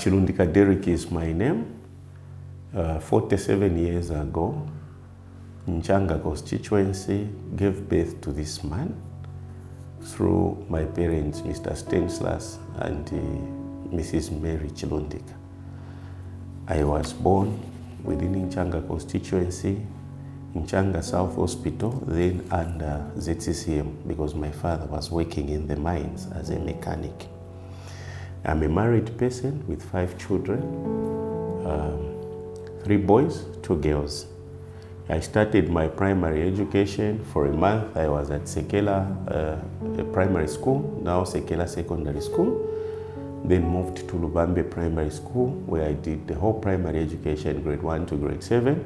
Chilundika Derrick is my name. 47 years ago, Nchanga constituency gave birth to this man through my parents, Mr. Stanislas and Mrs. Mary Chilundika. I was born within Nchanga constituency, Nchanga South Hospital, then under ZCCM, because my father was working in the mines as a mechanic. I'm a married person with 5 children, 3 boys, 2 girls. I started my primary education. For a month, I was at Sekela Primary School, now Sekela Secondary School. Then moved to Lubambe Primary School, where I did the whole primary education, grade 1 to grade 7.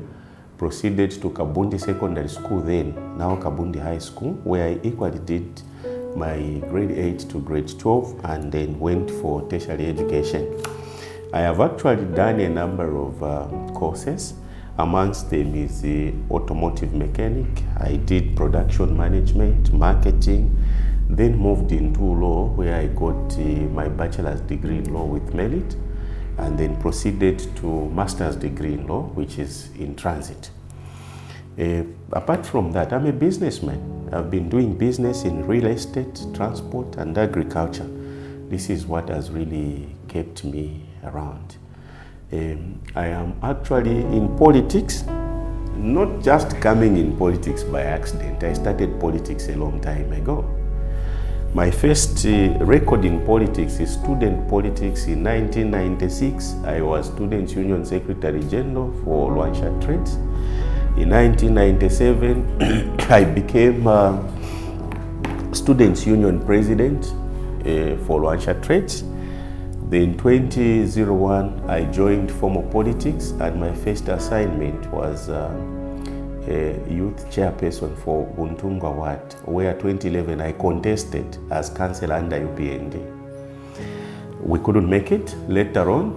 Proceeded to Kabundi Secondary School then, now Kabundi High School, where I equally did my grade 8 to grade 12, and then went for tertiary education. I have actually done a number of courses. Amongst them is the automotive mechanic. I did production management, marketing, then moved into law, where I got my bachelor's degree in law with merit, and then proceeded to master's degree in law, which is in transit. Apart from that, I'm a businessman. I've been doing business in real estate, transport, and agriculture. This is what has really kept me around. I am actually in politics, not just coming in politics by accident. I started politics a long time ago. My first record in politics is student politics in 1996. I was Student Union Secretary General for Luansha Trades. In 1997, I became Students Union President for Luansha Trades. Then 2001, I joined formal politics, and my first assignment was a youth chairperson for Buntungwa Ward, where 2011 I contested as councillor under UPND. We couldn't make it. Later on,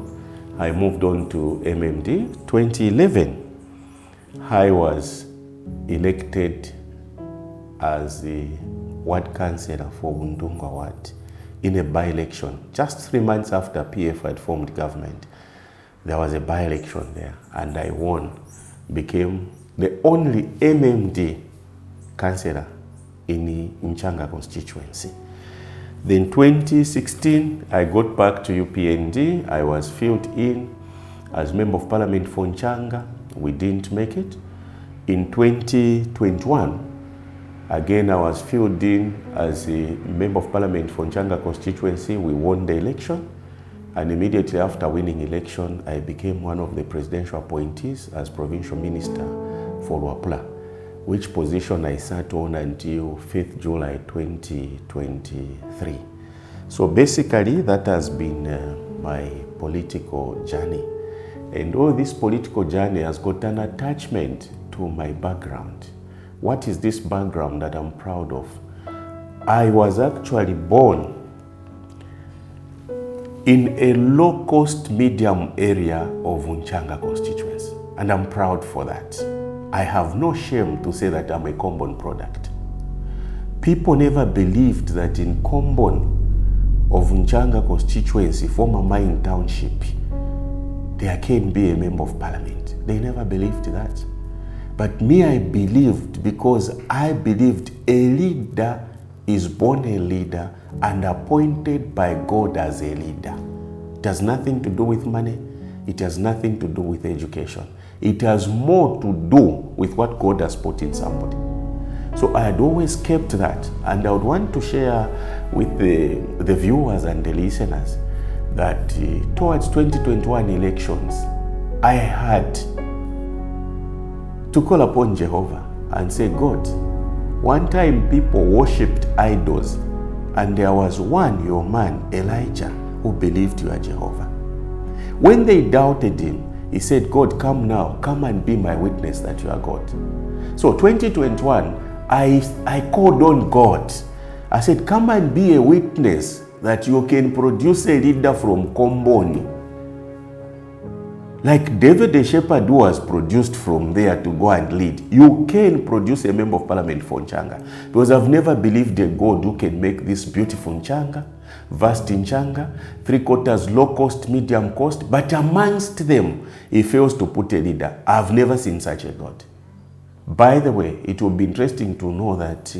I moved on to MMD. 2011, I was elected as the ward councillor for Buntungwa Ward in a by-election. Just 3 months after PF had formed government, there was a by-election there, and I won, became the only MMD councillor in the Nchanga constituency. Then 2016, I got back to UPND. I was filled in as Member of Parliament for Nchanga. We didn't make it. In 2021, again, I was filled in as a Member of Parliament for Nchanga constituency. We won the election. And immediately after winning election, I became one of the presidential appointees as provincial minister for Luapula, which position I sat on until 5th July 2023. So basically, that has been my political journey. And all this political journey has got an attachment to my background. What is this background that I'm proud of? I was actually born in a low-cost medium area of Nchanga constituency, and I'm proud for that. I have no shame to say that I'm a Combon product. People never believed that in Combon of Nchanga constituency, former mine township, there can be a member of parliament. They never believed that. But me, I believed, because I believed a leader is born a leader and appointed by God as a leader. It has nothing to do with money. It has nothing to do with education. It has more to do with what God has put in somebody. So I had always kept that, and I would want to share with the viewers and the listeners that towards 2021 elections, I had to call upon Jehovah and say, God, one time people worshipped idols, and there was one, your man, Elijah, who believed you are Jehovah. When they doubted him, he said, God, come now, come and be my witness that you are God. So 2021, I called on God. I said, come and be a witness that you can produce a leader from Komboni. Like David the shepherd, who was produced from there to go and lead, you can produce a member of parliament for Nchanga. Because I've never believed a God who can make this beautiful Nchanga, vast Nchanga, 3/4 low cost, medium cost, but amongst them, he fails to put a leader. I've never seen such a God. By the way, it will be interesting to know that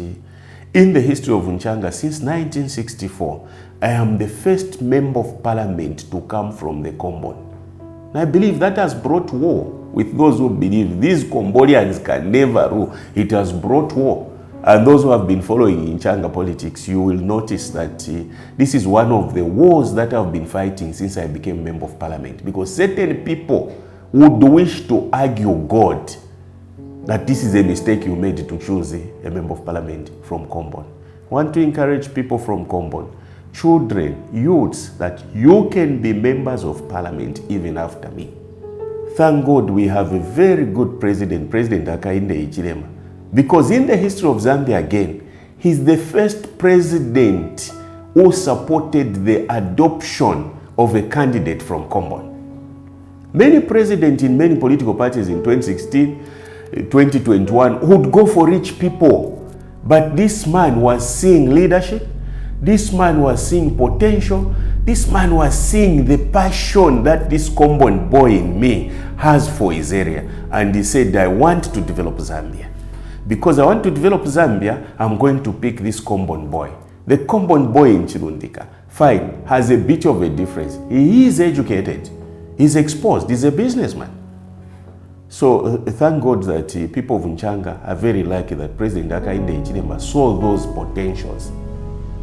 in the history of Nchanga, since 1964, I am the first member of parliament to come from the Combon. And I believe that has brought war with those who believe these Combonians can never rule. It has brought war. And those who have been following Nchanga politics, you will notice that this is one of the wars that I've been fighting since I became member of parliament. Because certain people would wish to argue God that this is a mistake you made to choose a member of parliament from Combon. I want to encourage people from Combon, children, youths, that you can be members of parliament even after me. Thank God we have a very good president, President Hakainde Hichilema. Because in the history of Zambia again, he's the first president who supported the adoption of a candidate from Combon. Many presidents in many political parties in 2016, 2021 would go for rich people. But this man was seeing leadership. This man was seeing potential. This man was seeing the passion that this Combon boy in me has for his area. And he said, I want to develop Zambia. Because I want to develop Zambia, I'm going to pick this Combon boy. The Combon boy in Chilundika, fine, has a bit of a difference. He is educated. He's exposed. He's a businessman. So thank God that people of Nchanga are very lucky that President Hakainde Hichilema saw those potentials.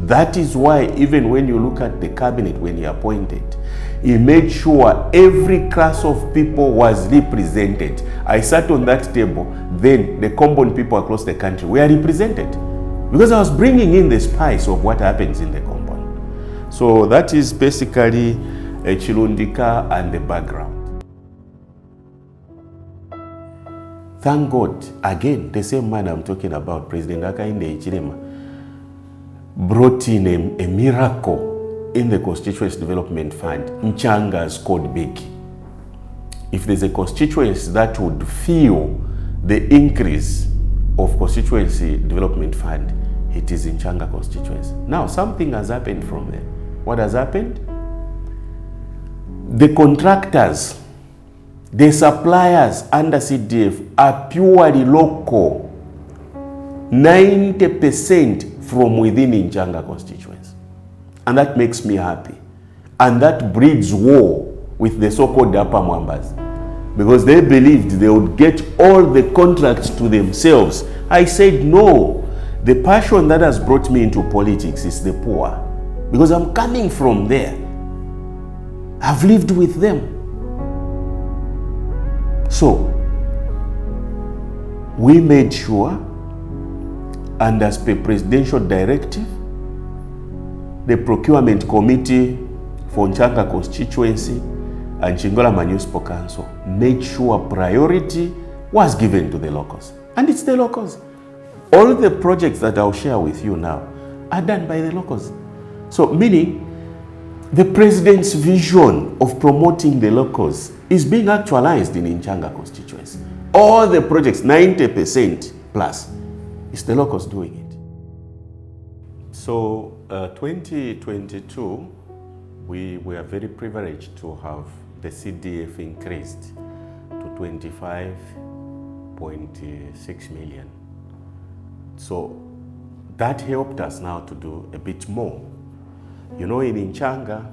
That is why even when you look at the cabinet when he appointed, he made sure every class of people was represented. I sat on that table, then the Combon people across the country were represented. Because I was bringing in the spice of what happens in the Combon. So that is basically a Chilundika and the background. Thank God, again, the same man I'm talking about, President Hakainde Hichilema, brought in a miracle in the Constituency Development Fund. Nchanga scored big. If there's a constituency that would feel the increase of Constituency Development Fund, it is Nchanga constituency. Now, something has happened from there. What has happened? The contractors, the suppliers under CDF are purely local. 90% from within Nchanga constituency. And that makes me happy. And that breeds war with the so-called Upper Mwambas. Because they believed they would get all the contracts to themselves. I said, no. The passion that has brought me into politics is the poor. Because I'm coming from there. I've lived with them. So, we made sure, and as per presidential directive, the procurement committee for Nchanga constituency and Chingola Municipal Council made sure priority was given to the locals. And it's the locals. All the projects that I'll share with you now are done by the locals. So, meaning, the president's vision of promoting the locals is being actualized in Nchanga constituency. All the projects, 90% plus, it's the locals doing it. So 2022, we were very privileged to have the CDF increased to 25.6 million. So that helped us now to do a bit more. You know, in Nchanga,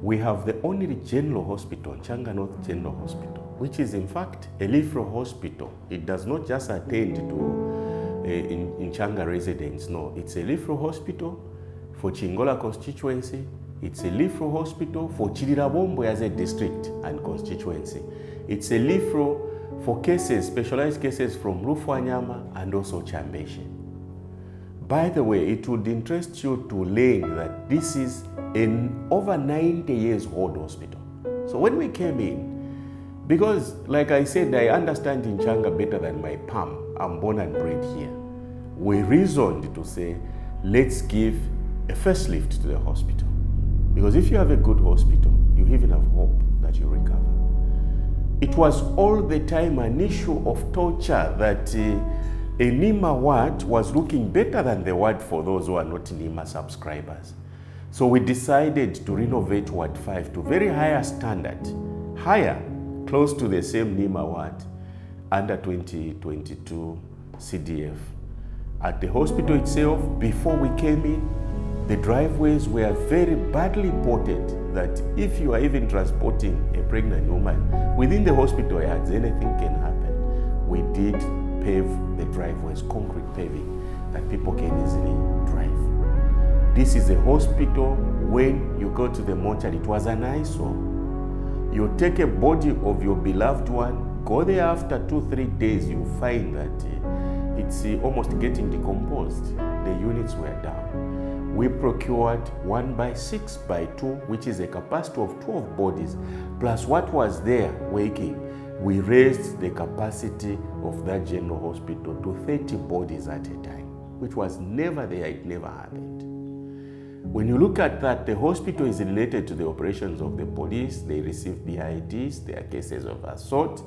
we have the only general hospital, Nchanga North General Hospital, which is in fact a referral hospital. It does not just attend to Nchanga residents, no. It's a referral hospital for Chingola constituency. It's a referral hospital for Chilirabombo as a district and constituency. It's a referral for cases, specialized cases from Rufwanyama and also Chambeshe. By the way, it would interest you to learn that this is an over 90 years old hospital. So when we came in, because like I said, I understand Nchanga better than my palm. I'm born and bred here. We reasoned to say, let's give a facelift to the hospital. Because if you have a good hospital, you even have hope that you recover. It was all the time an issue of torture that a NIMA ward was looking better than the ward for those who are not NIMA subscribers. So we decided to renovate Ward 5 to very higher standard, higher, close to the same NEMA ward, under 2022 CDF. At the hospital itself, before we came in, the driveways were very badly ported that if you are even transporting a pregnant woman within the hospital yards, anything can happen. We did pave the driveways, concrete paving, that people can easily drive. This is a hospital. When you go to the mortuary, it was an eyesore. You take a body of your beloved one, go there after 2-3 days, you find that it's almost getting decomposed. The units were down. We procured 1x6x2, which is a capacity of 12 bodies, plus what was there waking. We raised the capacity of that general hospital to 30 bodies at a time, which was never there, it never happened. When you look at that, the hospital is related to the operations of the police. They receive BIDs, there are cases of assault,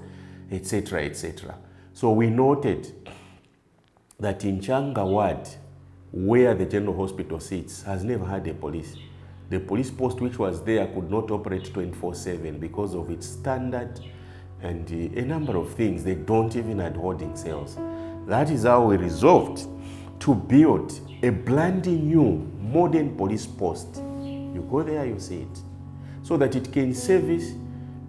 etc., etc. So we noted that in Nchanga ward, where the general hospital sits, has never had a police. The police post which was there could not operate 24/7 because of its standard and a number of things. They don't even have holding cells. That is how we resolved to build a brand new modern police post. You go there, you see it. So that it can service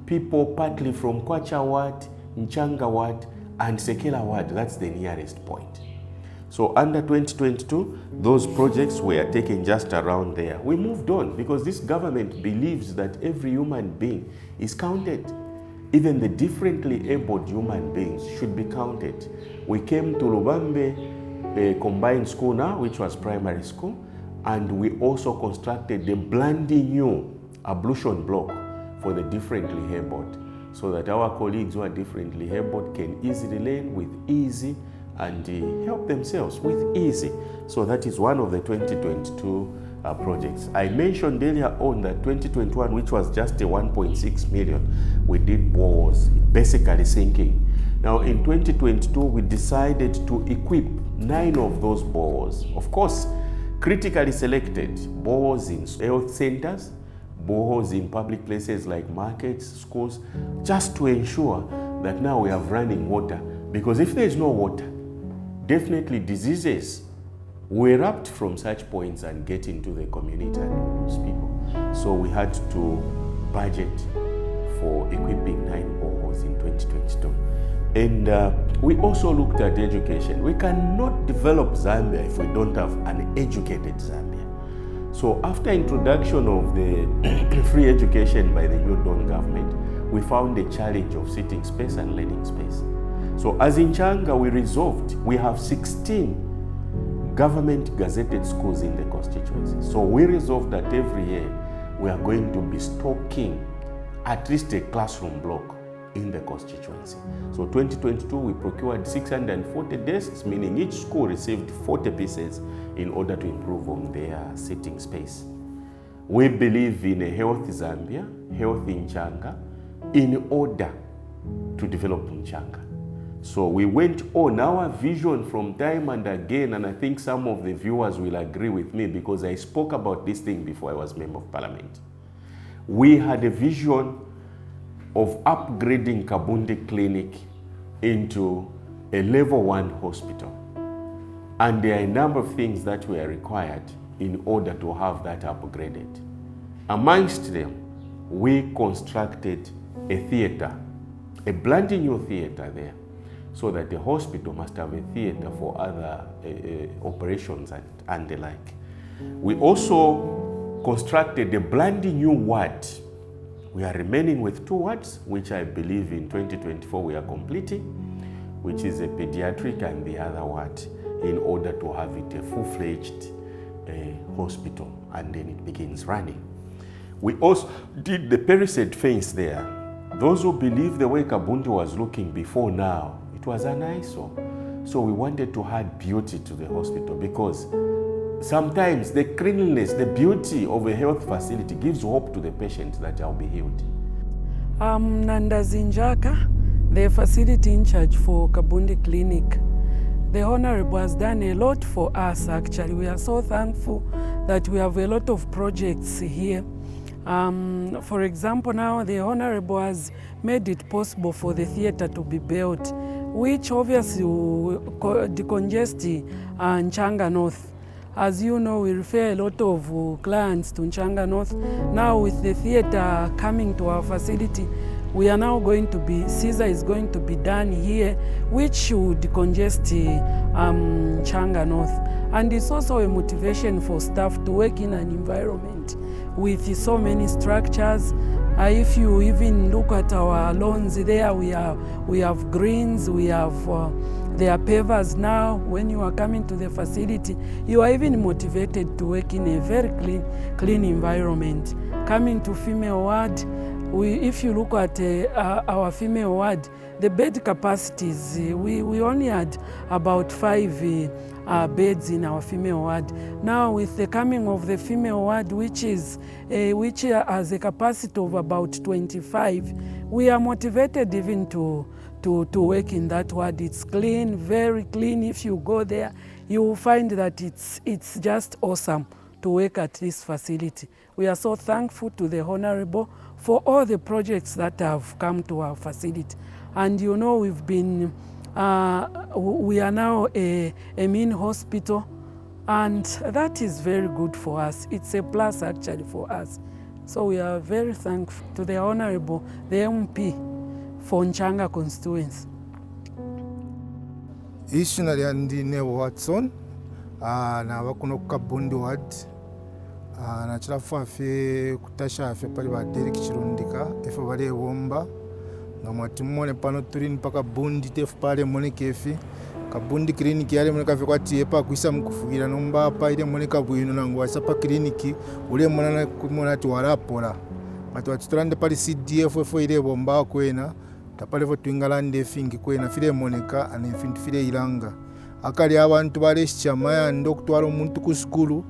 people partly from Kwacha ward, Nchanga ward, and Sekela ward. That's the nearest point. So under 2022, those projects were taken just around there. We moved on because this government believes that every human being is counted. Even the differently abled human beings should be counted. We came to Lubambe, a combined school now, which was primary school, and we also constructed the brand new ablution block for the differently abled, so that our colleagues who are differently abled can easily learn with ease and help themselves with ease. So that is one of the 2022 projects. I mentioned earlier on that 2021, which was just a 1.6 million, we did boreholes, basically sinking. Now in 2022, we decided to equip 9 of those boreholes. Of course, critically selected boreholes in health centers, boreholes in public places like markets, schools, just to ensure that now we have running water. Because if there is no water, definitely diseases will erupt from such points and get into the community and lose people. So we had to budget for equipping 9 boreholes in 2022. And we also looked at education. We cannot develop Zambia if we don't have an educated Zambia. So after introduction of the free education by the New Dawn government, we found a challenge of sitting space and learning space. So as in Nchanga, we resolved, we have 16 government gazetted schools in the constituency. So we resolved that every year we are going to be stocking at least a classroom block in the constituency. So 2022, we procured 640 desks, meaning each school received 40 pieces in order to improve on their sitting space. We believe in a healthy Zambia, healthy Nchanga, in order to develop Nchanga. So we went on our vision from time and again, and I think some of the viewers will agree with me because I spoke about this thing before I was Member of Parliament. We had a vision of upgrading Kabundi Clinic into a level 1 hospital. And there are a number of things that were required in order to have that upgraded. Amongst them, we constructed a theater, a brand new theater there, so that the hospital must have a theater for other operations and the like. We also constructed a brand new ward. We are remaining with 2 wards, which I believe in 2024 we are completing, which is a pediatric and the other ward, in order to have it a full-fledged hospital, and then it begins running. We also did the Perised fence there. Those who believe the way Kabundi was looking before now, it was an eyesore. So we wanted to add beauty to the hospital, because sometimes the cleanliness, the beauty of a health facility gives hope to the patient that I'll be healed. I'm Nanda Zinjaka, the facility in charge for Kabundi Clinic. The Honorable has done a lot for us actually. We are so thankful that we have a lot of projects here. For example, now the Honorable has made it possible for the theatre to be built, which obviously will decongest Nchanga North. As you know, we refer a lot of clients to Nchanga North. Now with the theatre coming to our facility, we are now going to be, Caesar is going to be done here, which should decongest Nchanga North. And it's also a motivation for staff to work in an environment with so many structures. If you even look at our lawns there, we have greens, we have there are pavers now. When you are coming to the facility, you are even motivated to work in a very clean environment. Coming to female ward, if you look at our female ward, the bed capacities, we only had about 5 beds in our female ward. Now with the coming of the female ward, which has a capacity of about 25, we are motivated even to work in that ward. It's clean, very clean. If you go there, you will find that it's just awesome to work at this facility. We are so thankful to the Honorable for all the projects that have come to our facility. And you know, we've been, we are now a mean hospital, and that is very good for us. It's a plus actually for us. So we are very thankful to the Honorable, the MP for Nchanga constituency. Ishunali andi Nebo Watson, na wakuno Kabundi ward. Na chilafu afe kutasha afe pali ba Derrick Chilundika efe bale womba nga mwatimone pano turini paka bundi tefu pale mone kefi kabundi kliniki yale mone kafe kwati epa kuisa mkufugira nomba pa ile mone kabwino nangu wasapa kliniki ule mwana kumona ati warapola ati watutulande pali CDF efo ile bomba kwena tapale fo twingalande fingi kwena file moneka ane fintu file ilanga akali abantu bale chama ndo kutwala omuntu ku skulu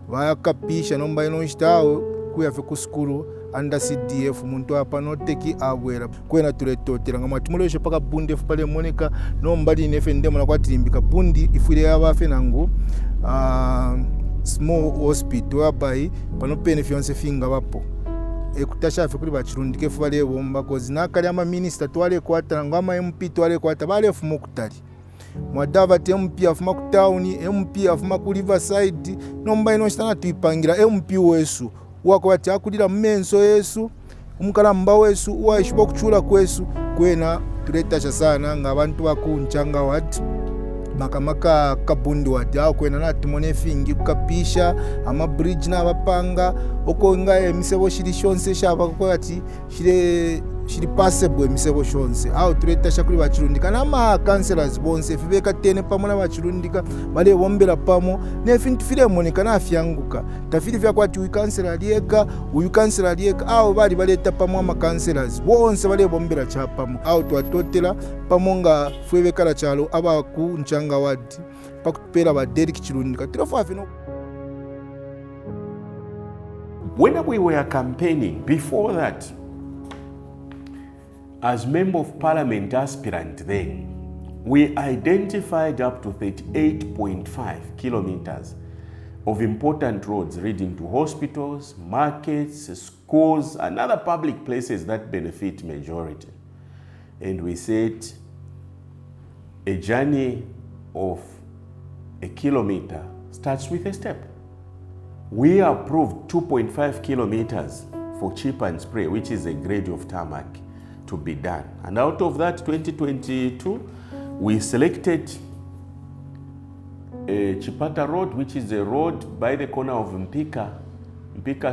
vakapisha nomba inochitawo kuyafe ku skulu anda CDF muntu apa noteki abwera kwena tuletotera nga mwatimuleshe paka bundi efu pale moneka nomba linefe ndemo na kwatilimbika bundi ifule yabafe nangu small hospital wabai panopene fionse finga bapo ekutasha afe kuli bachilundika efu bale bomba kozi nakali ama minister twale kwata nga ama MP twale kwata bale efu mokutali mwadava te MP afuma ku town, MP afuma ku Riverside, nomba ino stana tuipangira MP wesu wako bati akulira mmenso yesu umukalamba wesu waishiba kuchula kwesu kwena tuletasha sana nga abantu baku Nchanga ward makamaka Kabundi ward aho kwena natumone fingi kukapisha ama bridge na bapanga oko nga emisebo shiri shonse shaba ko ati shiri passable emisebo shonse aho tuletasha kuri bachilundika nama councillors bonse fibeka tene pamona bachilundika bale bombera pamo nefintu file moneka na afyanguka tafili vya kwati uyu councillor lieka aho bali baleta pamo ama councillors bonse bale bombera chapamo aho twatotela pamonga fwebekala chalo aba ku Nchanga ward pakupera ba Derrick Chilundika tilofafino. When we were campaigning, before that, as Member of Parliament aspirant then, we identified up to 38.5 kilometers of important roads leading to hospitals, markets, schools, and other public places that benefit majority. And we said a journey of a kilometer starts with a step. We approved 2.5 kilometers for chip and spray, which is a grade of tarmac, to be done. And out of that, 2022, we selected a Chipata Road, which is a road by the corner of Mpika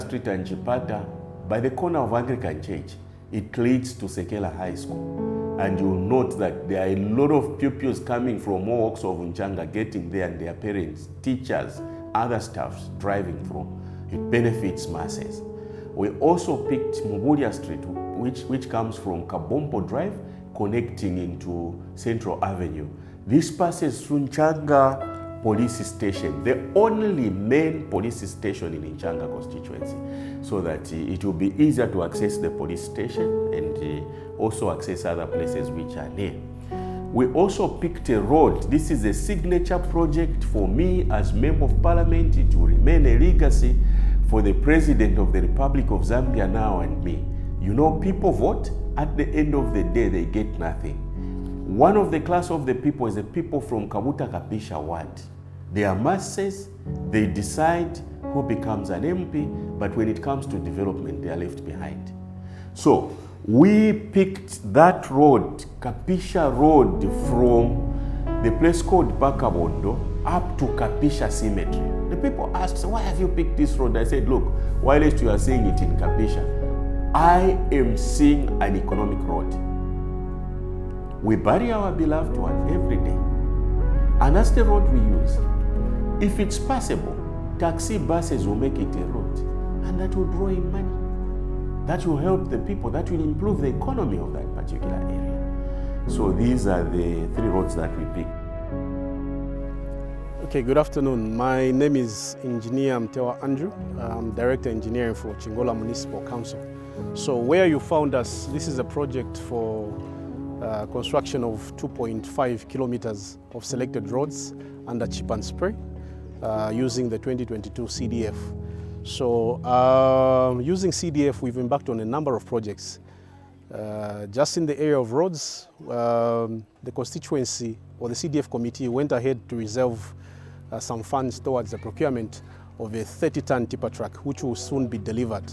Street and Chipata, by the corner of Anglican Church. It leads to Sekela High School. And you'll note that there are a lot of pupils coming from all walks of Nchanga getting there, and their parents, teachers, other staffs driving from. It benefits masses. We also picked Mubulia Street, which comes from Kabompo Drive, connecting into Central Avenue. This passes through Nchanga Police Station, the only main police station in Nchanga constituency, so that it will be easier to access the police station and also access other places which are near. We also picked a road. This is a signature project for me as Member of Parliament. It will remain a legacy for the President of the Republic of Zambia now and me. You know, people vote. At the end of the day, they get nothing. One of the class of the people is the people from Kabuta Kapisha ward. They are masses. They decide who becomes an MP, but when it comes to development, they are left behind. So we picked that road, Kapisha Road, from the place called Bakabondo up to Kapisha Cemetery. The people asked, why have you picked this road? I said, look, while you are seeing it in Kapisha, I am seeing an economic road. We bury our beloved one every day. And that's the road we use. If it's possible, taxi buses will make it a road. And that will draw in money. That will help the people. That will improve the economy of that particular area. So these are the 3 roads that we picked. Okay, good afternoon. My name is Engineer Mtewa Andrew. I'm Director Engineering for Chingola Municipal Council. So where you found us, this is a project for construction of 2.5 kilometers of selected roads under chip and spray using the 2022 CDF. So using CDF, we've embarked on a number of projects. Just in the area of roads, the constituency or the CDF committee went ahead to reserve some funds towards the procurement of a 30-ton tipper truck, which will soon be delivered.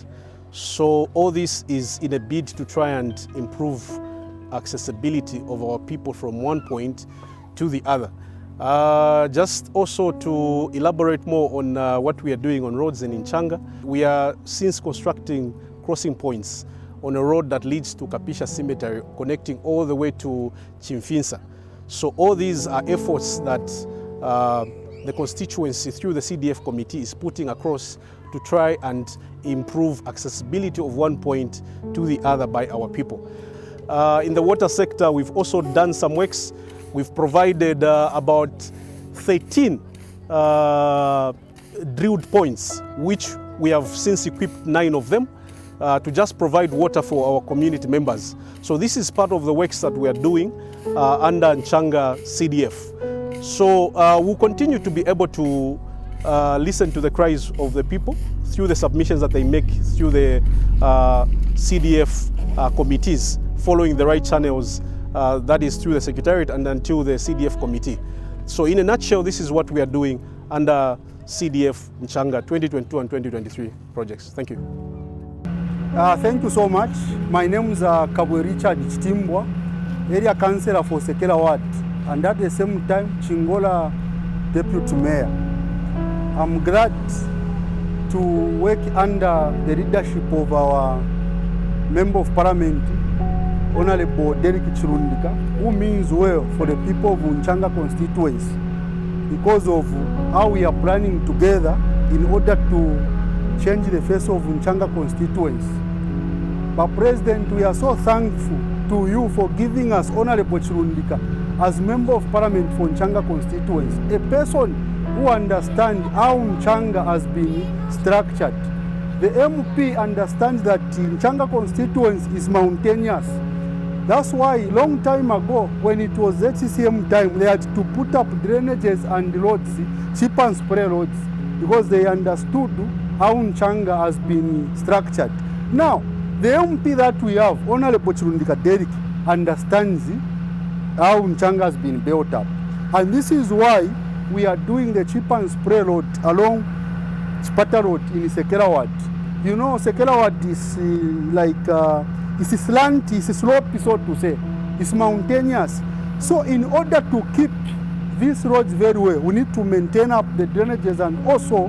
So all this is in a bid to try and improve accessibility of our people from one point to the other. Just also to elaborate more on what we are doing on roads in Nchanga, we are since constructing crossing points on a road that leads to Kapisha Cemetery, connecting all the way to Chimfinsa. So all these are efforts that the constituency through the CDF committee is putting across to try and improve accessibility of one point to the other by our people. In the water sector, we've also done some works. We've provided about 13 drilled points, which we have since equipped 9 of them to just provide water for our community members. So this is part of the works that we are doing under Nchanga CDF. So we'll continue to be able to listen to the cries of the people through the submissions that they make through the CDF committees, following the right channels, that is through the Secretariat and until the CDF committee. So in a nutshell, this is what we are doing under CDF Nchanga 2022 and 2023 projects. Thank you. Thank you so much. My name is Kabwe Richard Chitimbwa, Area Councillor for Sekela Ward, and at the same time, Chingola Deputy Mayor. I'm glad to work under the leadership of our Member of Parliament, Honorable Derrick Chilundika, who means well for the people of Nchanga constituency because of how we are planning together in order to change the face of Nchanga constituency. But President, we are so thankful to you for giving us Honorable Chilundika as Member of Parliament for Nchanga constituency, a person who understands how Nchanga has been structured. The MP understands that Nchanga constituency is mountainous. That's why long time ago, when it was HCCM time, they had to put up drainages and roads, chip and spray roads, because they understood how Nchanga has been structured. Now, the MP that we have, Honorable Chilundika Derrick, understands how Nchanga has been built up. And this is why we are doing the chip and spray road along Chipata Road in Sekela Ward. You know, Sekela Ward is it's slant, it's slopey, so to say. It's mountainous. So in order to keep these roads very well, we need to maintain up the drainages and also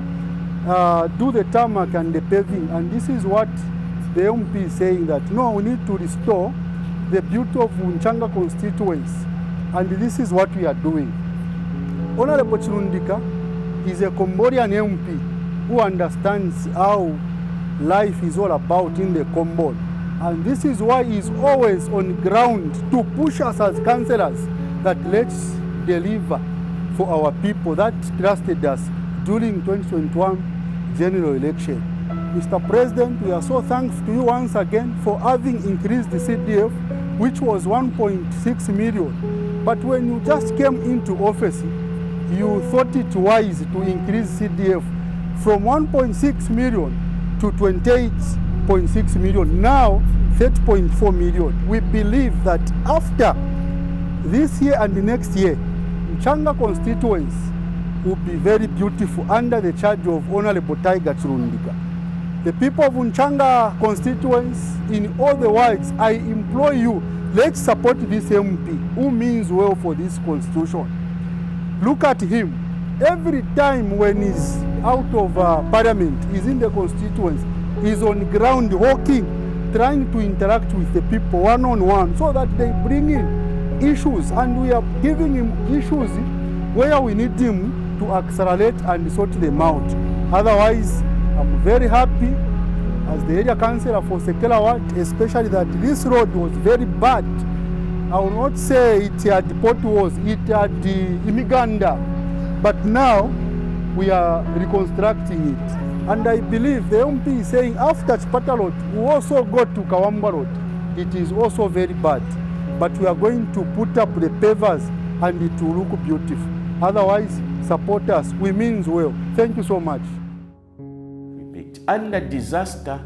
do the tarmac and the paving. And this is what the MP is saying, that no, we need to restore the beauty of Nchanga constituency. And this is what we are doing. Honorable Chilundika is a Comborian MP who understands how life is all about in the Combo. And this is why he's always on ground to push us as councillors that let's deliver for our people that trusted us during 2021 general election. Mr. President, we are so thankful to you once again for having increased the CDF, which was 1.6 million, But when you just came into office, you thought it wise to increase CDF from 1.6 million to 28.6 million, now 30.4 million. We believe that after this year and the next year, Nchanga constituency will be very beautiful under the charge of Honorable Tiger Chilundika. The people of Nchanga constituency, in all the words, I implore you, let's support this MP who means well for this constitution. Look at him. Every time when he's out of parliament, he's in the constituency, he's on ground walking, trying to interact with the people one-on-one so that they bring in issues, and we are giving him issues where we need him to accelerate and sort them out. Otherwise, I'm very happy as the area councillor for Sekela Ward, especially that this road was very bad. I will not say it had potholes, it had imiganda, but now we are reconstructing it. And I believe the MP is saying after Chipata Road, we also go to Kawamba Road. It is also very bad, but we are going to put up the pavers and it will look beautiful. Otherwise, support us. We means well. Thank you so much. Under disaster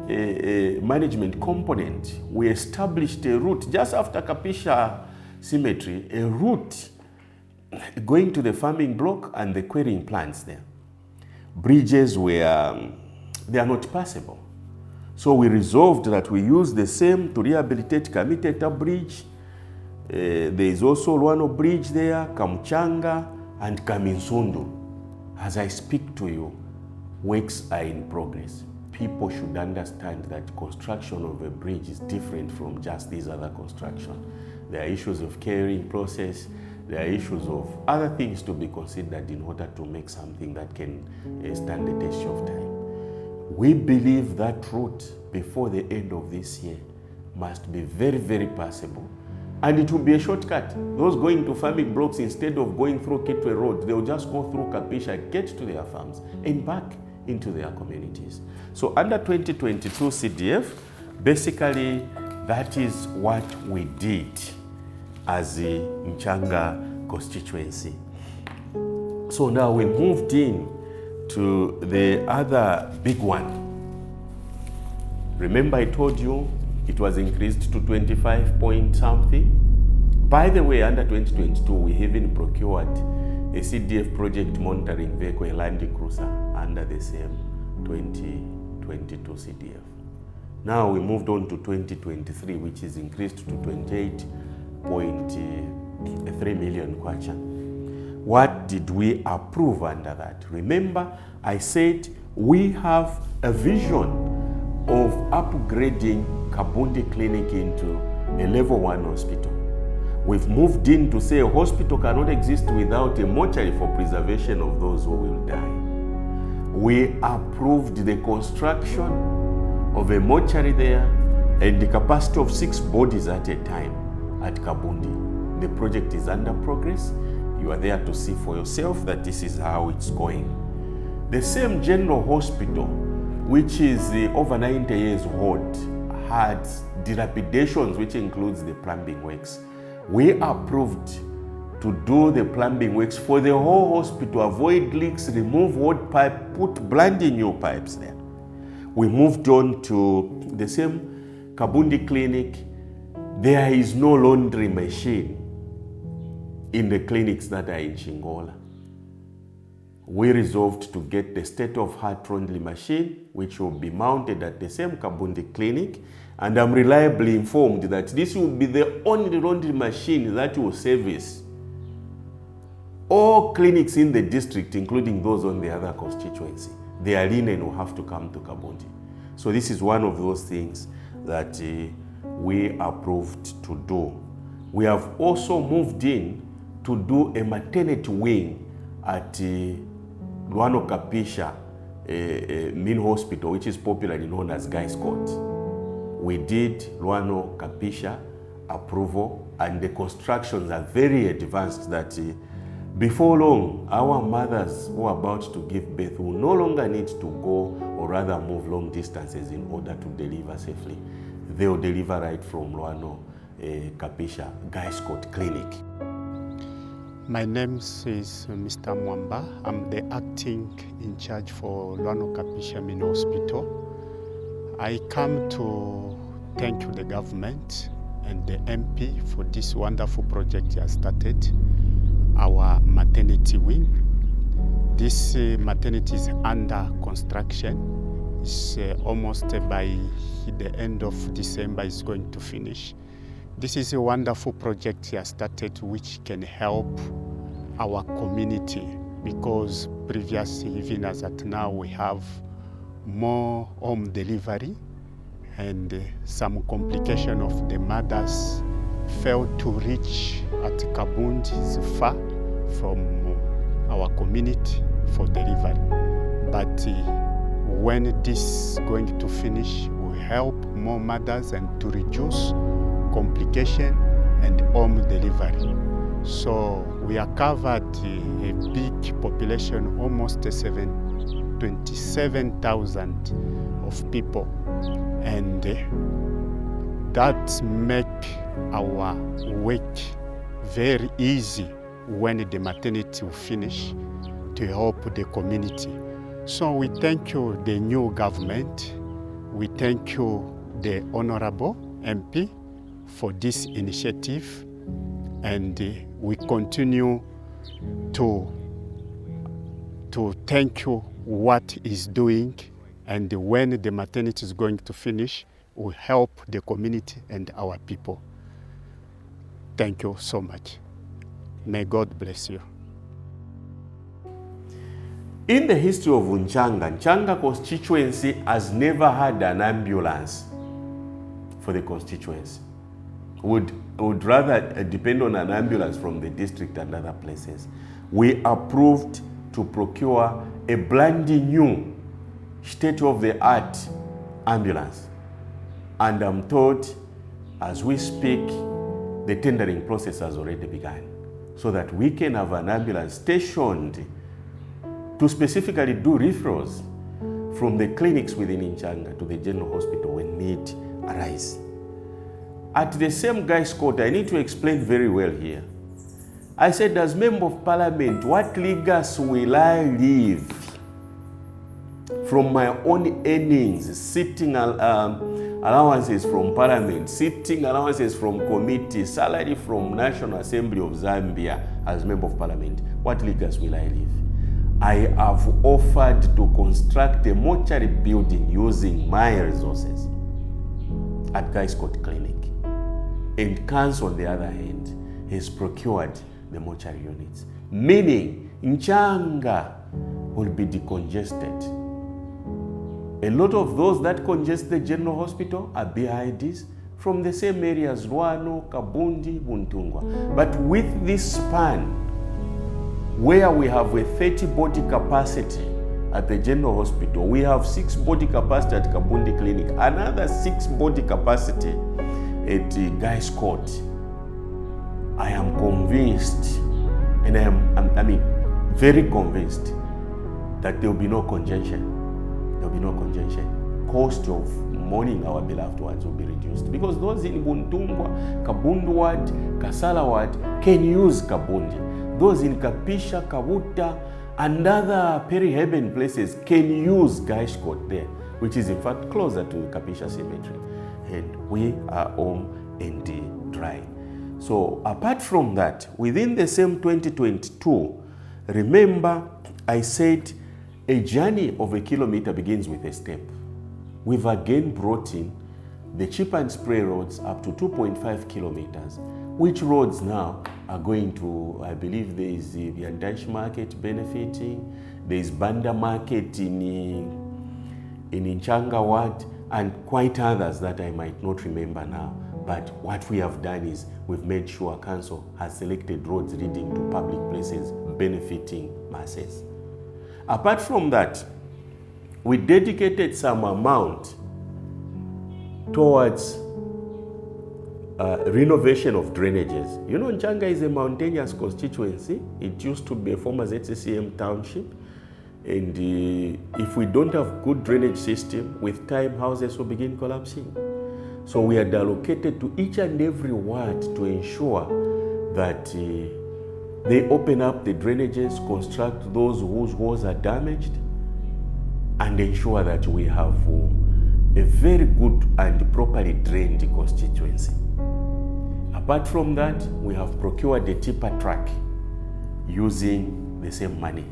management component, we established a route just after Kapisha Cemetery, a route going to the farming block and the quarrying plants there. Bridges were, they are not passable. So we resolved that we use the same to rehabilitate Kamiteta Bridge. There is also Luano Bridge there, Kamchanga and Kaminsundu. As I speak to you, works are in progress. People should understand that construction of a bridge is different from just these other construction. There are issues of carrying process, there are issues of other things to be considered in order to make something that can stand the test of time. We believe that route before the end of this year must be very, very passable. And it will be a shortcut. Those going to farming blocks, instead of going through Kitwe Road, they will just go through Kapisha, get to their farms and back into their communities. So under 2022 CDF, basically that is what we did as the Nchanga constituency. So now we moved in to the other big one. Remember I told you it was increased to 25 point something. By the way, under 2022, we even procured a CDF project monitoring vehicle, a Land Cruiser, under the same 2022 CDF. Now we moved on to 2023, which is increased to 28.3 million kwacha. What did we approve under that? Remember, I said we have a vision of upgrading Kabundi Clinic into a level 1 hospital. We've moved in to say a hospital cannot exist without a mortuary for preservation of those who will die. We approved the construction of a mortuary there and the capacity of 6 bodies at a time at Kabundi. The project is under progress. You are there to see for yourself that this is how it's going. The same general hospital, which is over 90 years old, had dilapidations, which includes the plumbing works. We approved to do the plumbing works for the whole hospital, avoid leaks, remove old pipe, put brand new pipes there. We moved on to the same Kabundi Clinic. There is no laundry machine in the clinics that are in Chingola. We resolved to get the state-of-the-art laundry machine, which will be mounted at the same Kabundi Clinic, and I'm reliably informed that this will be the only laundry machine that will service all clinics in the district, including those on the other constituency. Their linen will have to come to Kabundi. So this is one of those things that we approved to do. We have also moved in to do a maternity wing at Luano Kapisha Main Hospital, which is popularly known as Guy Scott. We did Luano Kapisha approval, and the constructions are very advanced that before long, our mothers who are about to give birth will no longer need to go or rather move long distances in order to deliver safely. They will deliver right from Luano Kapisha Guy Scott Clinic. My name is Mr. Mwamba. I'm the acting in charge for Luano Kapisha Mini Hospital. I come to thank the government and the MP for this wonderful project he has started, our maternity wing. This maternity is under construction. It's almost by the end of December is going to finish. This is a wonderful project he has started which can help our community, because previously, even as at now, we have more home delivery and some complication of the mothers failed to reach at Kabundi, is far from our community for delivery. But when this is going to finish, will help more mothers and to reduce complication and home delivery. So we are covered a big population, almost 27,000 of people, and that make our work very easy when the maternity will finish to help the community. So we thank you, the new government. We thank you, the Honorable MP, for this initiative, and we continue to thank you what is doing, and when the maternity is going to finish, will help the community and our people. Thank you so much. May God bless you. In the history of Nchanga constituency has never had an ambulance for the constituency. Would rather depend on an ambulance from the district and other places. We approved to procure a brand new state-of-the-art ambulance. And I'm told, as we speak, the tendering process has already begun, so that we can have an ambulance stationed to specifically do referrals from the clinics within Nchanga to the general hospital when need arises. At the same Guy Scott, I need to explain very well here. I said, as Member of Parliament, what legacy will I leave from my own earnings, sitting allowances from Parliament, sitting allowances from committee, salary from National Assembly of Zambia as Member of Parliament? What legacy will I leave? I have offered to construct a mortuary building using my resources at Guy Scott Clinic. And Council, on the other hand, has procured the mortuary units, meaning Nchanga will be decongested. A lot of those that congest the general hospital are BIDs from the same areas, Luano, Kabundi, Buntungwa. But with this span, where we have a 30-body capacity at the general hospital, we have 6-body capacity at Kabundi Clinic, another 6-body capacity at Guy Scott. I am convinced, and I mean very convinced, that there will be no congestion. There will be no congestion. Cost of mourning our beloved ones will be reduced, because those in Buntungwa, Kabundi Ward, Kasala Ward can use Kabundi. Those in Kapisha, Kabuta, and other peri-urban places can use Guy Scott there, which is in fact closer to Kapisha Cemetery. And we are home and dry. So apart from that, within the same 2022, remember I said a journey of a kilometer begins with a step. We've again brought in the chip and spray roads up to 2.5 kilometers, which roads now are going to, I believe there is the Andash Market benefiting, there is Banda Market in Nchanga Ward, and quite others that I might not remember now. But what we have done is we've made sure Council has selected roads leading to public places benefiting masses. Apart from that, we dedicated some amount towards renovation of drainages. You know, Nchanga is a mountainous constituency. It used to be a former ZCCM township. And if we don't have good drainage system, with time houses will begin collapsing. So we had allocated to each and every ward to ensure that they open up the drainages, construct those whose walls are damaged, and ensure that we have a very good and properly drained constituency. Apart from that, we have procured a tipper truck using the same money.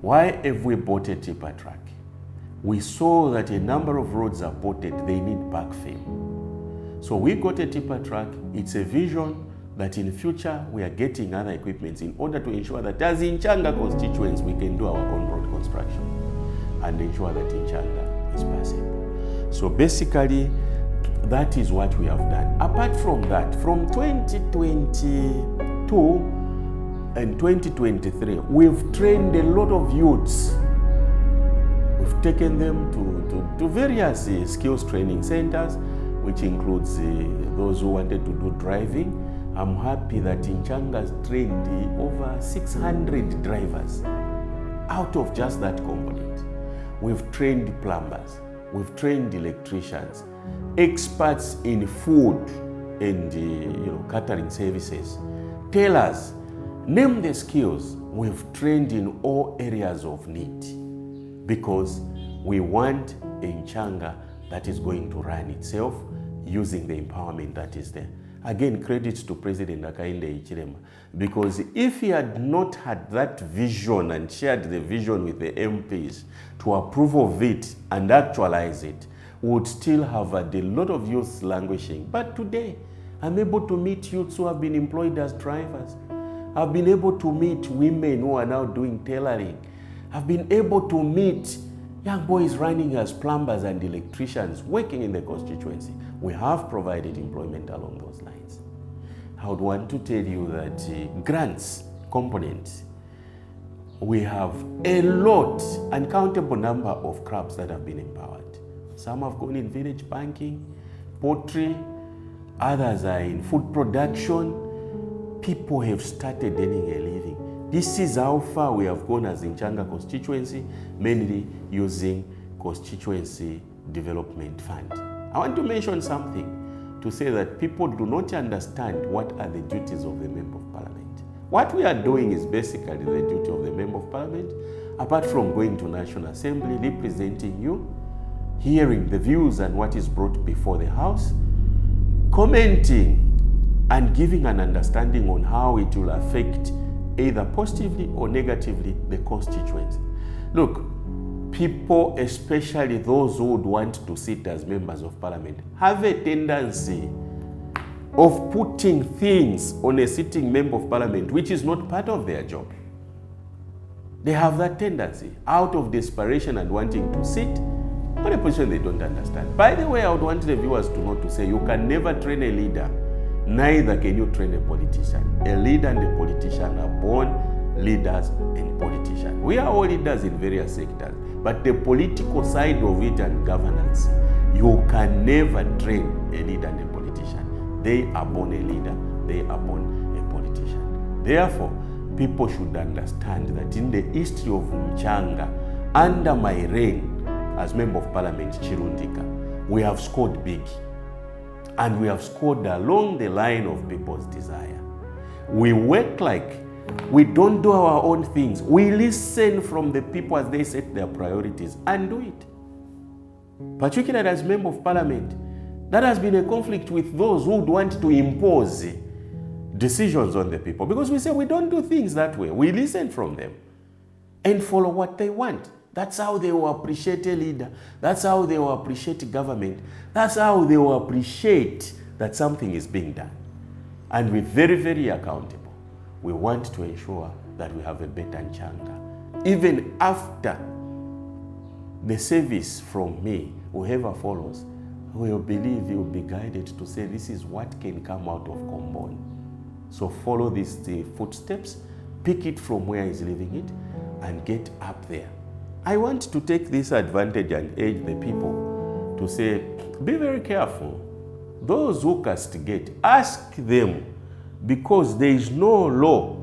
Why have we bought a tipper truck? We saw that a number of roads are potted, they need backfill. So we got a tipper truck. It's a vision that in future we are getting other equipments in order to ensure that as Nchanga constituents, we can do our own road construction and ensure that Nchanga is passable. So basically, that is what we have done. Apart from that, from 2022 and 2023, we've trained a lot of youths. We've taken them to various skills training centers, which includes those who wanted to do driving. I'm happy that Nchanga has trained over 600 drivers out of just that component. We've trained plumbers, we've trained electricians, experts in food and catering services, tailors. Name the skills. We've trained in all areas of need because we want a Nchanga that is going to run itself using the empowerment that is there. Again, credit to President Hakainde Hichilema, because if he had not had that vision and shared the vision with the MPs to approve of it and actualize it, we would still have had a lot of youths languishing. But today, I'm able to meet youths who have been employed as drivers. I've been able to meet women who are now doing tailoring. I've been able to meet young boys running as plumbers and electricians working in the constituency. We have provided employment along those lines. I would want to tell you that grants component, we have a lot, uncountable number of crabs that have been empowered. Some have gone in village banking, poultry, others are in food production. People have started earning a living. This is how far we have gone as Nchanga constituency, mainly using constituency development fund. I want to mention something to say that people do not understand what are the duties of the Member of Parliament. What we are doing is basically the duty of the Member of Parliament, apart from going to National Assembly, representing you, hearing the views and what is brought before the House, commenting and giving an understanding on how it will affect either positively or negatively the constituency. Look, people, especially those who would want to sit as members of parliament, have a tendency of putting things on a sitting member of parliament which is not part of their job. They have that tendency out of desperation and wanting to sit on a position they don't understand. By the way, I would want the viewers to know to say you can never train a leader, neither can you train a politician. A leader and a politician are born leaders and politicians. We are all leaders in various sectors, but the political side of it and governance, you can never train a leader and a politician. They are born a leader, they are born a politician. Therefore, people should understand that in the history of Nchanga, under my reign as Member of Parliament, Chilundika, we have scored big. And we have scored along the line of people's desire. We work like we don't do our own things. We listen from the people as they set their priorities and do it. Particularly as Member of Parliament, that has been a conflict with those who would want to impose decisions on the people. Because we say we don't do things that way. We listen from them and follow what they want. That's how they will appreciate a leader. That's how they will appreciate government. That's how they will appreciate that something is being done. And we're very, very accountable. We want to ensure that we have a better Nchanga. Even after the service from me, whoever follows, will believe he will be guided to say this is what can come out of Komboni. So follow these footsteps, pick it from where he's leaving it, and get up there. I want to take this advantage and urge the people to say, be very careful. Those who castigate, ask them, because there is no law.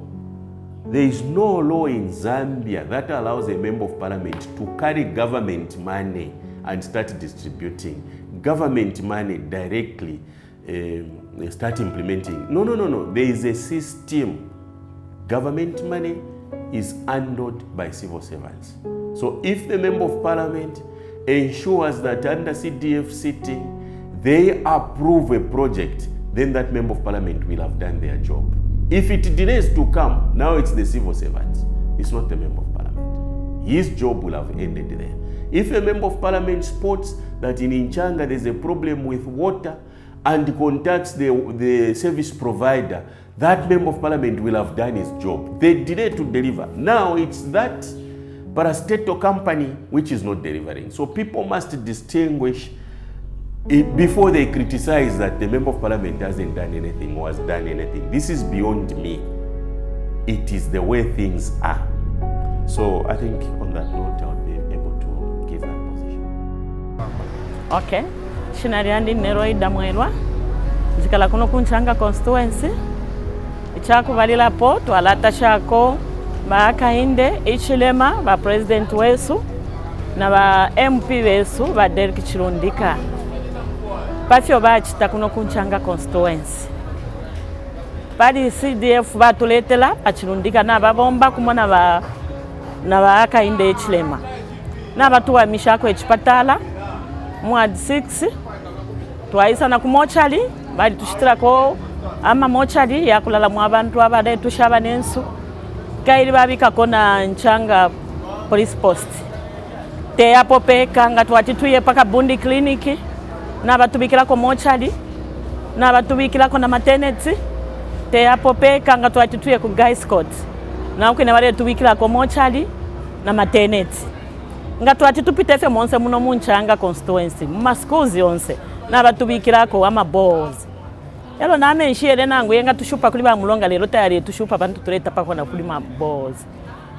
There is no law in Zambia that allows a member of parliament to carry government money and start distributing. government money directly start implementing. No. There is a system. Government money is handled by civil servants. So if the Member of Parliament ensures that under CDF sitting, they approve a project, then that Member of Parliament will have done their job. If it delays to come, now it's the civil servants. It's not the Member of Parliament. His job will have ended there. If a Member of Parliament spots that in Nchanga there's a problem with water and contacts the service provider, that Member of Parliament will have done his job. They delay to deliver. Now it's that parastatal company which is not delivering. So people must distinguish it before they criticize that the Member of Parliament hasn't done anything or has done anything. This is beyond me. It is the way things are. So I think on that note, I'll be able to give that position. Okay. Shinariandi Neroida Mwelwa. Zikala kuno kunchanga constituency. Ichaku valila po twalata shako Bahakainde Ichilema ba president wesu na ba MP wesu ba Derrick Chilundika. Patio bachita kuno kunchanga constituency. Padi CDF batuletela Chilundika na babomba kumona na Bahakainde Ichilema. Na batuwa mishako echipatala mwad 6 twaisa na kumochali bali tushitira ko ama mochali yakulala mu abantu abade tushaba nensu kairi babika kona Nchanga police post te apo peka nga twatituye paka Bundi clinic na batubikira ko mochali na batubikira ko na maternity te apo peka nga twatituye ku guys court na ukene bale tubikira ko mochali na maternity nga twatitupite fe monse muno mu Nchanga constituency mu schools yonse na batubikira ko ama balls. Yalo name nshiere nangu yenga tushupa kuli ba mulonga lero tayari tushupa bantu tuleta pako na kuli ma balls.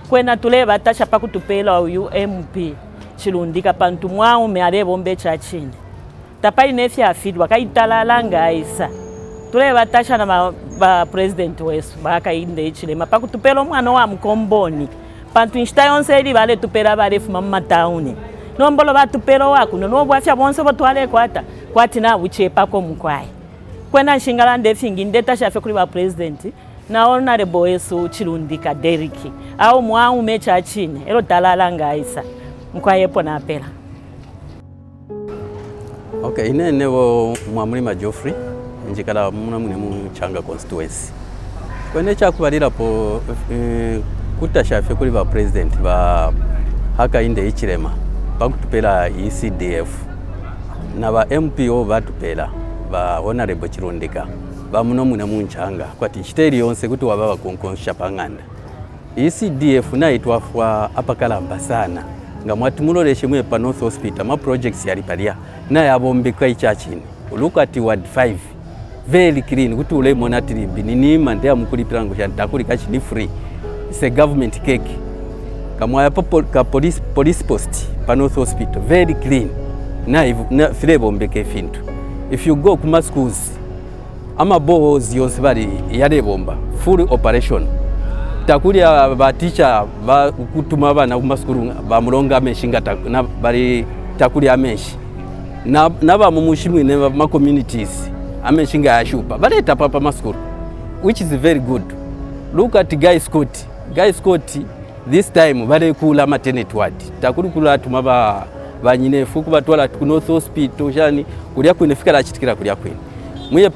Kwena tuleba tasha paku tupela UMP Chilundika pantu mwao meale bombe cha chini. Tapai nefya afidwa kaitalala ngaisa. Tuleba tasha na ba president wesu Bahakainde Ichilema paku tupela mwana wa mkomboni. Pantu instayonse eli bale tupela bale fuma matauni. Nombolo batupela wako no bwafya bonse botwale kwati na buchepa ko mkwai. Kwena nshingala ndefingi ndeta shafe kuli ba president na honorable wesu Chilundika Derrick au mwau mecha chini elo talala ngaisa mkwayepo na apela. Okay, ine nebo mwamulima Geoffrey njikala muna mune mu Nchanga constituency. Kwene cha kubalira po kutashafe kuli ba president ba Bahakainde Ichilema bakutupela ECDF na ba MPO batupela ba honorable Chilundika ba muno mune mu Nchanga kwati chiteri yonse kuti wababa konkonsha panganda ECDF na itwafwa apakalamba sana nga mwati muloleshe mwe pa North Hospital ma projects yali palia na yabombeka ichachini look at ward 5 very clean kuti ule monatiri binini ndia mukulipira ngo chantakuli kachi ni free. It's a government cake kamwa ya ka police post pa North Hospital very clean na file bombeke fintu. If you go kuma schools ama bohos yonse bali yale bomba full operation takuli ba teacher ba kutuma bana kuma school ba mulonga meshinga na bali takuli ameshi na ba mumushimwe ne ma communities ameshinga yashupa bali tapapa ma school which is very good. Look at guys court this time bali kula maternity ward takuli kula tuma banyine fuku batwala ku North Hospital jani kulia kunefika la chitikira kulia kwini mwiye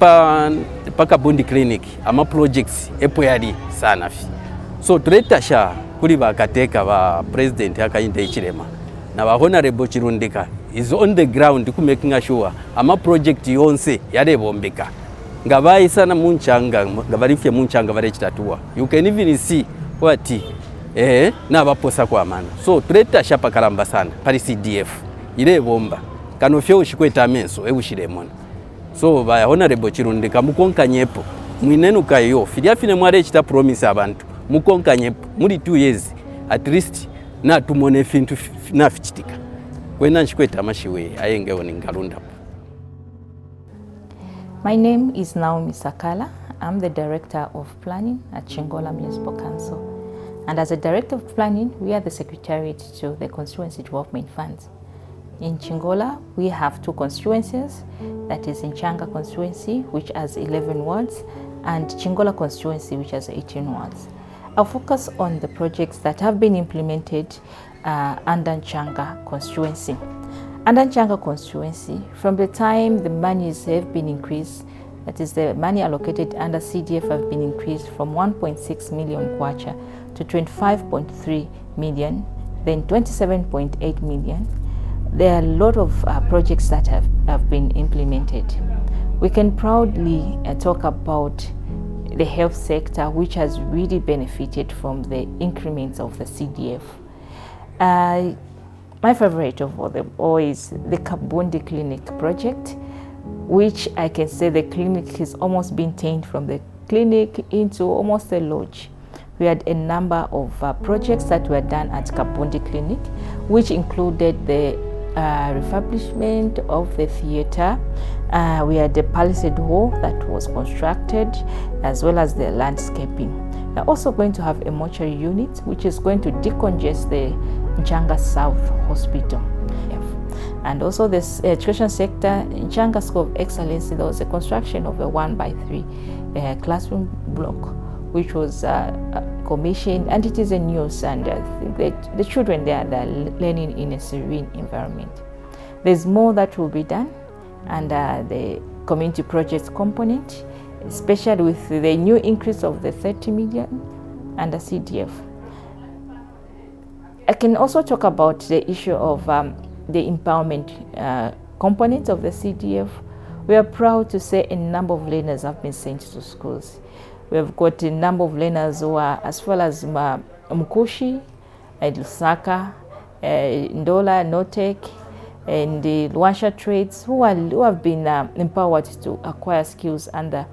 paka Bundi clinic ama projects epo yali sana fi. So tuletasha kuli bakateka ba president Bahakainde Ichilema na ba honorable Chilundika is on the ground ku making sure ama project yonse yale bombeka ngabai sana mu Nchanga ngabalifye mu Nchanga bale chitatua. You can even see what na baposa kwa amana. So tuleta shapa kalamba sana pali CDF ile bomba kanofyo ushikweta amenso eushiremona. So ba honorable Chilundika mukonkanyepo mwinenu kayo filiafine mwale chita promise abantu mukonkanyepo muri 2 years at least na tumone fintu na fichitika kwena nchikweta amashiwe ayengewo ningalunda. My name is Naomi Sakala. I'm the Director of Planning at Chingola Municipal Council. And as a Director of Planning, we are the Secretariat to the Constituency Development Funds. In Chingola, we have 2 constituencies, that is Nchanga constituency, which has 11 wards, and Chingola constituency, which has 18 wards. I'll focus on the projects that have been implemented under Nchanga constituency. Under Nchanga constituency, from the time the monies have been increased, that is the money allocated under CDF have been increased from 1.6 million kwacha to 25.3 million, then 27.8 million. There are a lot of projects that have been implemented. We can proudly talk about the health sector, which has really benefited from the increments of the CDF. My favorite of all them all is the Kabundi Clinic project, which I can say the clinic has almost been turned from the clinic into almost a lodge. We had a number of projects that were done at Kabundi Clinic, which included the refurbishment of the theatre. We had the Palisade Hall that was constructed, as well as the landscaping. We're also going to have a mortuary unit, which is going to decongest the Nchanga South Hospital. And also this education sector, Nchanga School of Excellence, there was a construction of a 1x3 classroom block, which was commissioned, and it is a news, and I think that the children there are learning in a serene environment. There's more that will be done under the community projects component, especially with the new increase of the 30 million under CDF. I can also talk about the issue of the empowerment component of the CDF. We are proud to say a number of learners have been sent to schools. We have got a number of learners who are as well as Mkushi, Lusaka, Ndola, Notek, and the Luansha trades who have been empowered to acquire skills under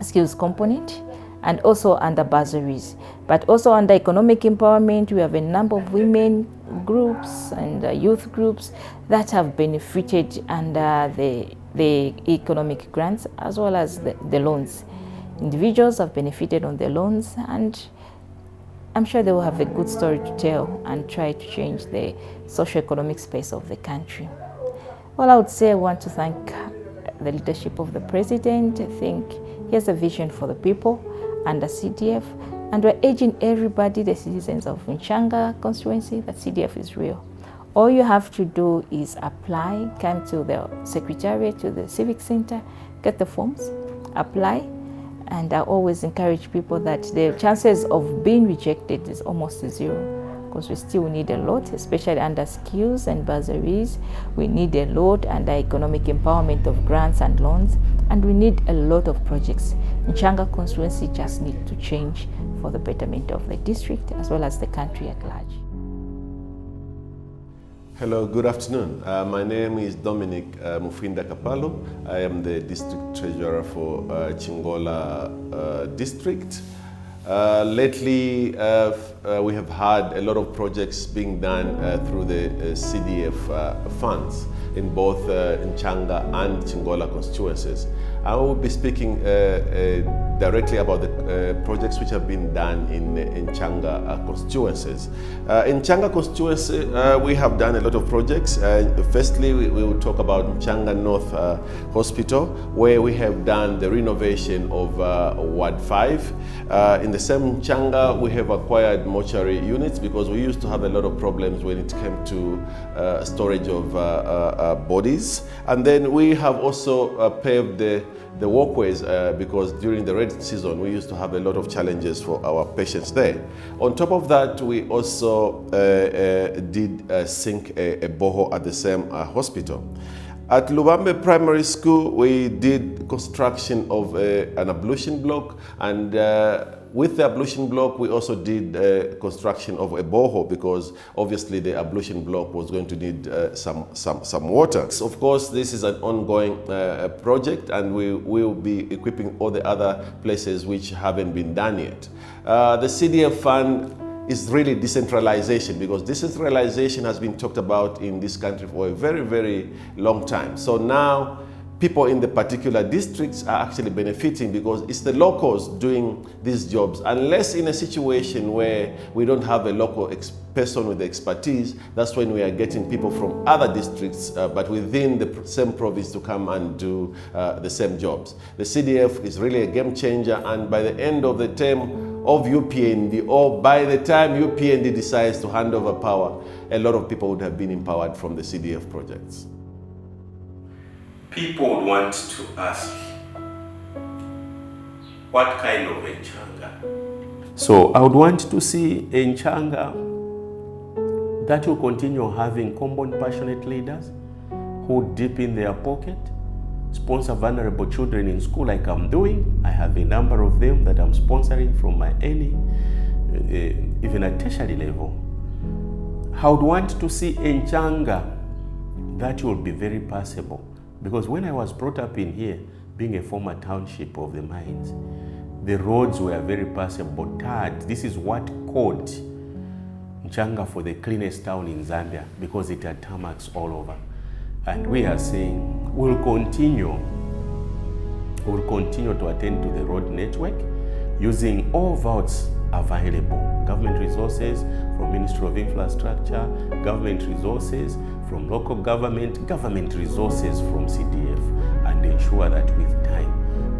skills component, and also under bursaries. But also under economic empowerment, we have a number of women groups and youth groups that have benefited under the economic grants as well as the loans. Individuals have benefited on the loans, and I'm sure they will have a good story to tell and try to change the socio-economic space of the country. Well, I would say I want to thank the leadership of the president. I think he has a vision for the people under CDF, and we're urging everybody, the citizens of Nchanga constituency, that CDF is real. All you have to do is apply, come to the secretariat, to the civic center, get the forms, apply, and I always encourage people that the chances of being rejected is almost zero, because we still need a lot, especially under skills and bursaries. We need a lot under economic empowerment of grants and loans, and we need a lot of projects. Nchanga constituency just needs to change for the betterment of the district as well as the country at large. Hello, good afternoon. My name is Dominic Mufinda Kapalo. I am the district treasurer for Chingola district. Lately, we have had a lot of projects being done through the CDF funds in both Nchanga and Chingola constituencies. I will be speaking directly about the projects which have been done in Nchanga constituencies. In Nchanga constituency, we have done a lot of projects. Firstly, we will talk about Nchanga North Hospital, where we have done the renovation of Ward 5. In the same Nchanga, we have acquired mortuary units because we used to have a lot of problems when it came to storage of bodies. And then we have also paved the walkways because during the rainy season we used to have a lot of challenges for our patients there. On top of that, we also did sink a borehole at the same hospital. At Lubambe Primary School, we did construction of an ablution block, and with the ablution block, we also did construction of a borehole because obviously the ablution block was going to need some water. Of course, this is an ongoing project, and we will be equipping all the other places which haven't been done yet. The CDF fund is really decentralization, because decentralization has been talked about in this country for a very, very long time. So now people in the particular districts are actually benefiting, because it's the locals doing these jobs. Unless in a situation where we don't have a local person with the expertise, that's when we are getting people from other districts, but within the same province, to come and do the same jobs. The CDF is really a game changer, and by the end of the term of UPND, or by the time UPND decides to hand over power, a lot of people would have been empowered from the CDF projects. People would want to ask, what kind of Nchanga? So I would want to see a Nchanga that will continue having common, passionate leaders who dip in their pocket, sponsor vulnerable children in school like I'm doing. I have a number of them that I'm sponsoring from my any, even at tertiary level. I would want to see a Nchanga that will be very passable. Because when I was brought up in here, being a former township of the mines, the roads were very passable, tarred. This is what called Nchanga for the cleanest town in Zambia, because it had tarmacs all over. And we are saying we'll continue to attend to the road network using all votes available. Government resources from Ministry of Infrastructure, government resources from local government, government resources from CDF, and ensure that with time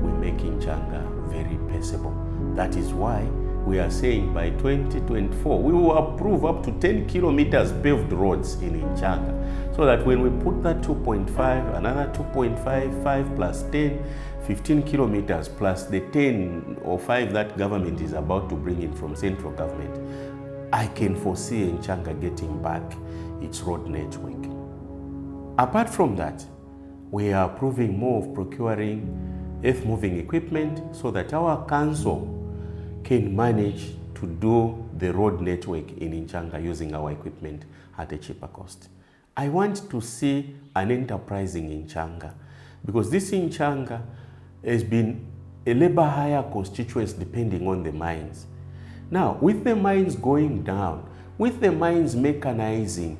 we make Nchanga very passable. That is why we are saying by 2024 we will approve up to 10 kilometers paved roads in Nchanga, so that when we put that 2.5, another 2.5, 5 plus 10, 15 kilometers plus the 10 or 5 that government is about to bring in from central government, I can foresee Nchanga getting back its road network. Apart from that, we are approving more of procuring earth-moving equipment so that our council can manage to do the road network in Nchanga using our equipment at a cheaper cost. I want to see an enterprising Nchanga, because this Nchanga has been a labor hire constituency depending on the mines. Now, with the mines going down, with the mines mechanizing,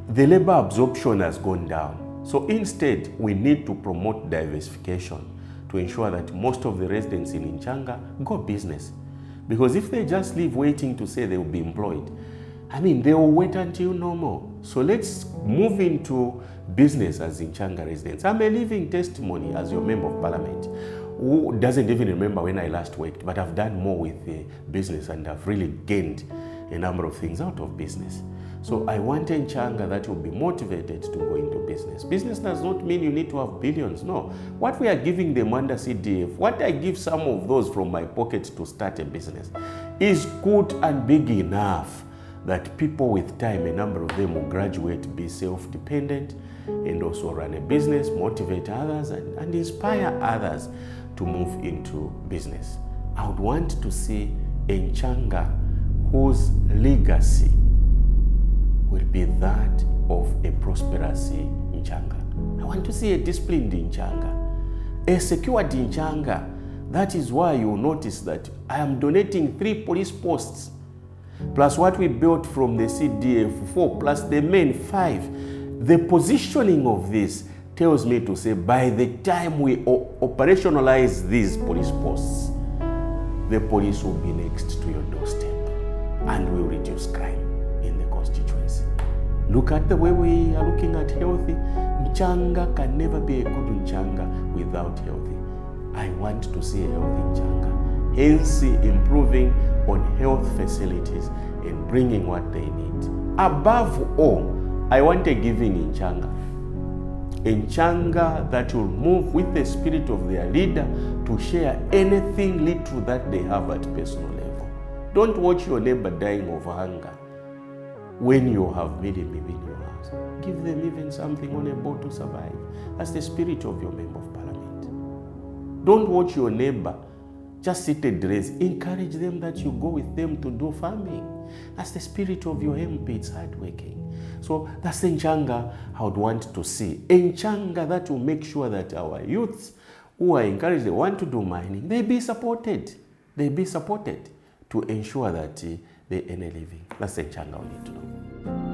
the labor absorption has gone down. So instead, we need to promote diversification to ensure that most of the residents in Nchanga go business. Because if they just live waiting to say they will be employed, I mean, they will wait until no more. So let's move into business as Nchanga residents. I'm a living testimony as your member of parliament who doesn't even remember when I last worked, but I've done more with the business and I've really gained a number of things out of business. So I want a Nchanga that will be motivated to go into business. Business does not mean you need to have billions, no. What we are giving them under CDF, what I give some of those from my pocket to start a business, is good and big enough that people with time, a number of them will graduate, be self-dependent, and also run a business, motivate others, and inspire others to move into business. I would want to see a Nchanga whose legacy will be that of a prosperous Nchanga. I want to see a disciplined Nchanga, a secured Nchanga. That is why you notice that I am donating 3 police posts, plus what we built from the CDF 4, plus the main 5. The positioning of this tells me to say by the time we operationalize these police posts, the police will be next to your doorstep and will reduce crime in the constituency. Look at the way we are looking at healthy. Nchanga can never be a good Nchanga without healthy. I want to see a healthy Nchanga, hence improving on health facilities and bringing what they need. Above all, I want a giving Nchanga. A Nchanga that will move with the spirit of their leader to share anything little that they have at personal level. Don't watch your neighbor dying of hunger when you have made a meal in your house. Give them even something on a boat to survive. That's the spirit of your member of parliament. Don't watch your neighbor just sit at rest. Encourage them that you go with them to do farming. That's the spirit of your MP. It's hardworking. So that's the Nchanga I would want to see. A Nchanga that will make sure that our youths who are encouraged, they want to do mining, they be supported. They be supported to ensure that they earn a living. That's the Nchanga we need to do.